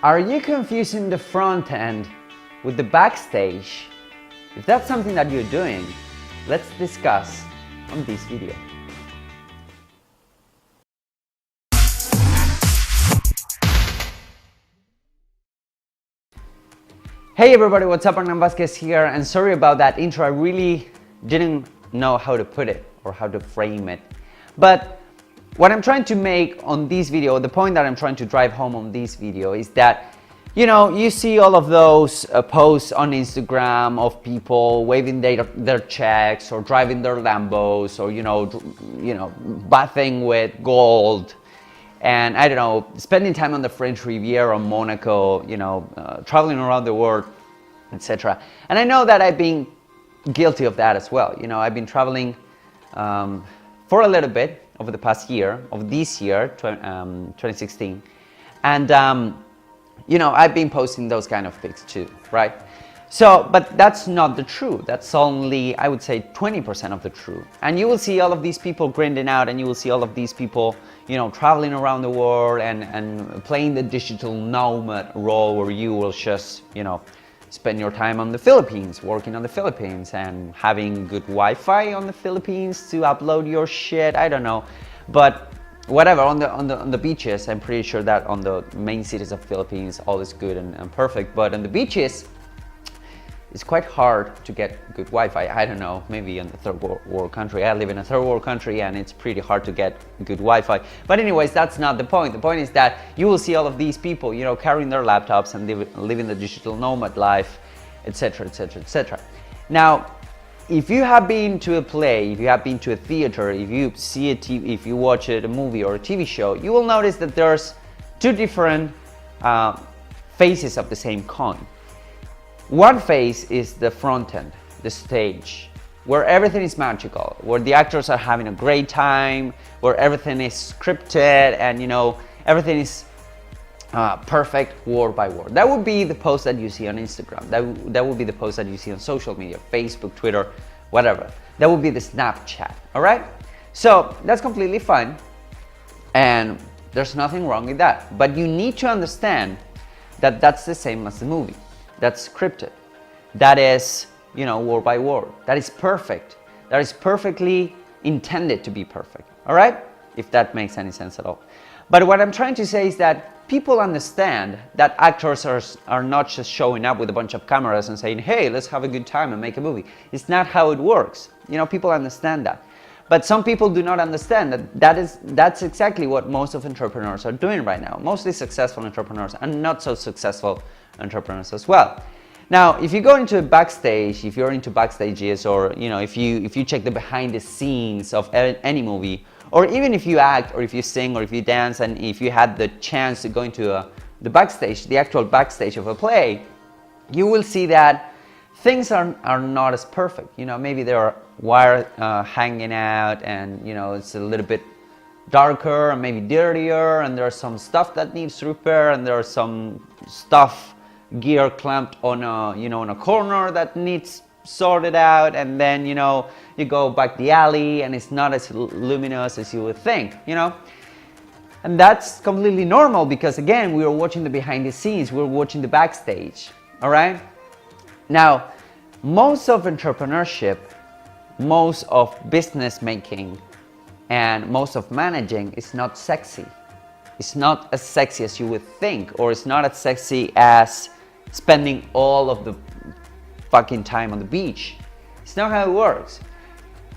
Are you confusing the front end with the backstage? If that's something that you're doing, let's discuss on this video. Hey everybody, what's up? Hernan Vazquez here, and sorry about that intro. I really didn't know how to put it or how to frame it. But what I'm trying to make on this video, the point that I'm trying to drive home on this video is that, you know, you see all of those posts on Instagram of people waving their checks or driving their Lambos or, you know, bathing with gold and, I don't know, spending time on the French Riviera or Monaco, you know, traveling around the world, etc. And I know that I've been guilty of that as well. You know, I've been traveling for a little bit over the past year, of this year, 2016. And, you know, I've been posting those kind of pics too, right? So, but that's not the truth. That's only, I would say, 20% of the truth. And you will see all of these people grinding out, and you will see all of these people, you know, traveling around the world and playing the digital nomad role, where you will just, you know, spend your time on the Philippines, working on the Philippines and having good Wi-Fi on the Philippines to upload your shit. I don't know, but whatever, on the beaches, I'm pretty sure that on the main cities of Philippines all is good and perfect, but on the beaches it's quite hard to get good Wi-Fi. I don't know, maybe in the third world country. I live in a third world country and it's pretty hard to get good Wi-Fi. But anyways, that's not the point. The point is that you will see all of these people, you know, carrying their laptops and living the digital nomad life, etc., etc., etc. Now, if you have been to a play, if you have been to a theater, if you see a TV, if you watch a movie or a TV show, you will notice that there's two different faces of the same coin. One face is the front end, the stage, where everything is magical, where the actors are having a great time, where everything is scripted and, you know, everything is perfect word by word. That would be the post that you see on Instagram. That would be the post that you see on social media, Facebook, Twitter, whatever. That would be the Snapchat, all right? So that's completely fine, and there's nothing wrong with that. But you need to understand that that's the same as the movie. That's scripted. That is, you know, word by word. That is perfect. That is perfectly intended to be perfect, all right? If that makes any sense at all. But what I'm trying to say is that people understand that actors are not just showing up with a bunch of cameras and saying, hey, let's have a good time and make a movie. It's not how it works. You know, people understand that. But some people do not understand that that's exactly what most of entrepreneurs are doing right now. Mostly successful entrepreneurs and not so successful entrepreneurs as well. Now, if you go into a backstage, if you're into backstages, or, you know, if you check the behind the scenes of any movie, or even if you act, or if you sing, or if you dance, and if you had the chance to go into the backstage, the actual backstage of a play, you will see that things are not as perfect. You know, maybe there are wires hanging out, and, you know, it's a little bit darker and maybe dirtier, and there's some stuff that needs repair, and there's some stuff, gear clamped on a, you know, on a corner that needs sorted out, and then, you know, you go back the alley and it's not as luminous as you would think, you know. And that's completely normal, because again, we are watching the behind the scenes, we're watching the backstage, all right? Now, most of entrepreneurship, most of business making, and most of managing is not sexy. It's not as sexy as you would think, or it's not as sexy as spending all of the fucking time on the beach. It's not how it works.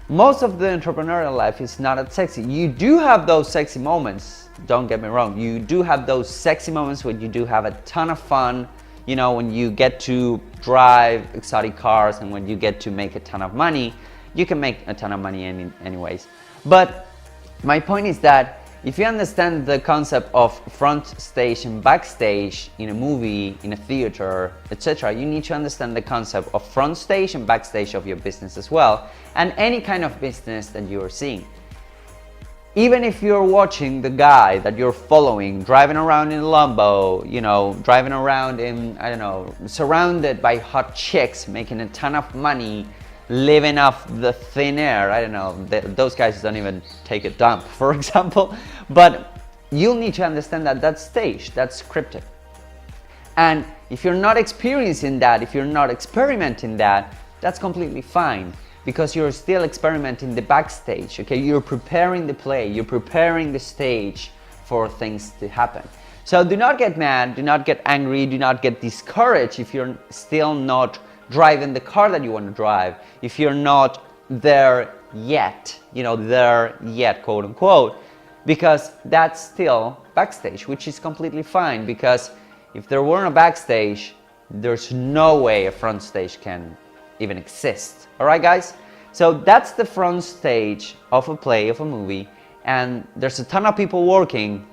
Most of the entrepreneurial life is not as sexy. You do have those sexy moments, don't get me wrong. You do have those sexy moments when you do have a ton of fun, you know, when you get to drive exotic cars and when you get to make a ton of money. You can make a ton of money anyways. But my point is that if you understand the concept of front stage and backstage in a movie, in a theater, etc., you need to understand the concept of front stage and backstage of your business as well, and any kind of business that you are seeing. Even if you're watching the guy that you're following driving around in a Lambo, you know, driving around in, I don't know, surrounded by hot chicks, making a ton of money, living off the thin air. I don't know, those guys don't even take a dump, for example. But you'll need to understand that that's staged, that's scripted. And if you're not experiencing that, if you're not experimenting that, that's completely fine, because you're still experimenting the backstage, okay? You're preparing the play, you're preparing the stage for things to happen. So do not get mad, do not get angry, do not get discouraged if you're still not driving the car that you want to drive, if you're not there yet, there yet, quote unquote, because that's still backstage, which is completely fine, because if there weren't a backstage, there's no way a front stage can even exist. All right, guys? So that's the front stage of a play, of a movie, and there's a ton of people working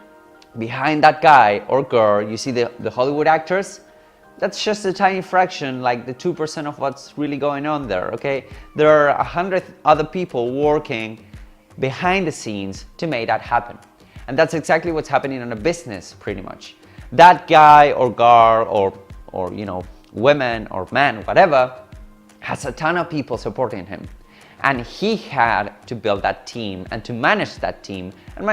behind that guy or girl. You see the Hollywood actors? That's just a tiny fraction, like the 2% of what's really going on there, okay? There are 100 other people working behind the scenes to make that happen. And that's exactly what's happening in a business, pretty much. That guy or girl or women or man, whatever, has a ton of people supporting him. And he had to build that team and to manage that team. And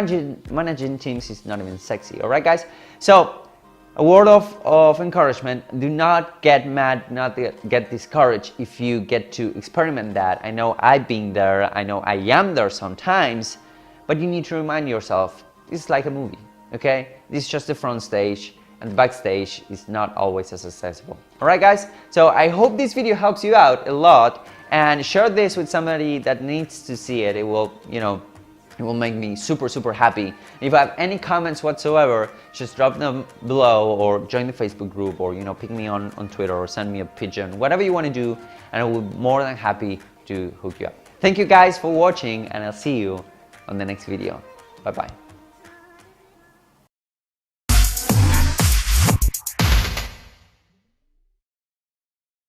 managing teams is not even sexy, all right, guys? So a word of encouragement: do not get mad, do not get discouraged if you get to experiment that. I know I've been there, I know I am there sometimes, but you need to remind yourself, it's like a movie, okay? This is just the front stage, and the backstage is not always as accessible. All right, guys? So I hope this video helps you out a lot, and share this with somebody that needs to see it. It will, it will make me super, super happy. If you have any comments whatsoever, just drop them below, or join the Facebook group, or pick me on Twitter, or send me a pigeon, whatever you want to do, and I will be more than happy to hook you up. Thank you guys for watching, and I'll see you on the next video. Bye bye.